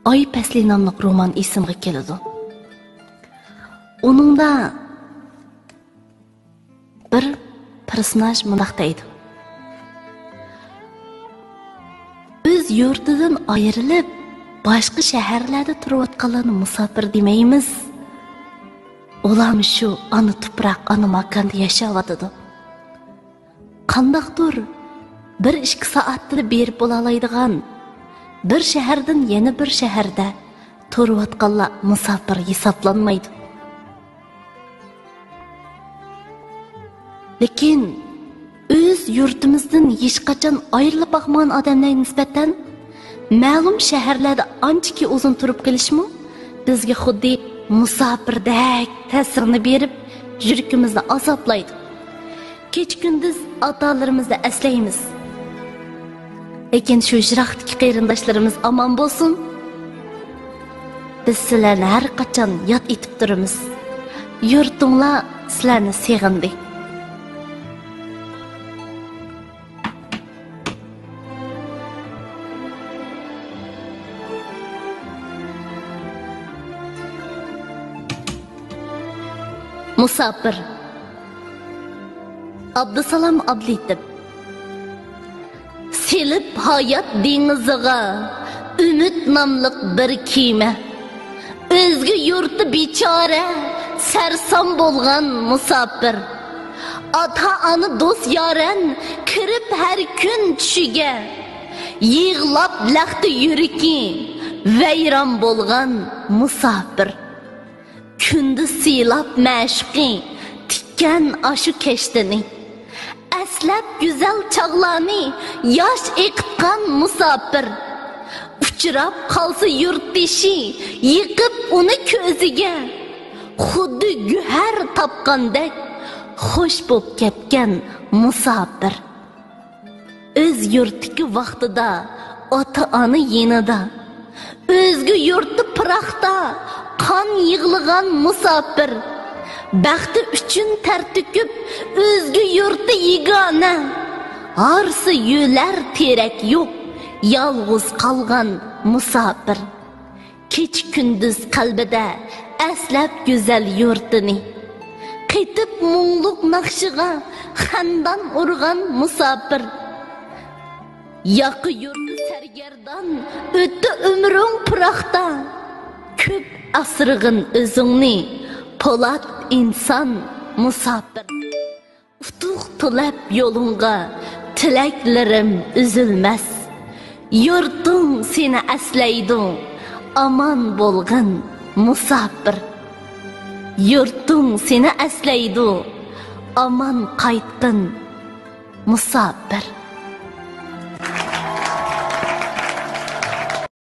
Ay Pasli nomli roman esimga keladi. Uningda bir personaj mundaq deydi. Biz yurtidan ayrilib, boshqa shaharlarda turayotganlarni musofir demaymiz. Ular shu ana tuproq, ana makonda yashayotadi. Qandaqdir 1-2 soatda berib bo'la oladigan bir shahardan yana bir shaharda turayotganlar musofir hisoblanmaydi. Lekin o'z yurtimizdan hech qachon ayrilib boqmagan odamlarga nisbatan ma'lum shaharlarda anchaki uzun turib kelishmi bizga xuddi musofirdek ta'sirini berib, yuragimizni azoblaydi. Kech-kunduz otalarimizni aslaymiz. Lekin shu jiroqdagi qarindoshlarimiz omon bo'lsin. Biz sizlarni har qachon yod etib turamiz. Yurtinglar sizlarni sevindi. Musafir Abdusalom Abletov. Selib hayot dengiziga umid nomli bir kema, o'zga yurti bechora sarson bo'lgan musofir, ota-ona do'st yoran kirib har kun tushiga, yig'lab laxti yuriki vayron bo'lgan musofir, kunduz silab mashqi tikkan ashu keshtini, aslab güzel çağlarni yosh eqitgan musofir, uchrab qolsa yurtdishi yiqib uni ko'ziga, xuddi guhar topgandek xush bo'lib ketgan musofir, o'z yurtiki vaqtida ota-ona yonida, o'zga yurti piroqda qon yig'ilgan musofir, baxti uchun tartikib o'zga yurti yigona, arsi yo'lar terak yo'q, yolg'iz qolgan musofir, kech kunduz qalbida aslab go'zal yurtini, qaytib mungluq naqshiga xandan urgan musofir, yoqi yurti sargardan o'tdi umring piroqda, ko'p asrig'in o'zingni po'lat inson musofir, utuq tilab yo'lingga tilaklarim uzilmas, yurting seni aslaydi aman bo'lg'in musofir, yurting seni aslaydi aman qaytqin musofir.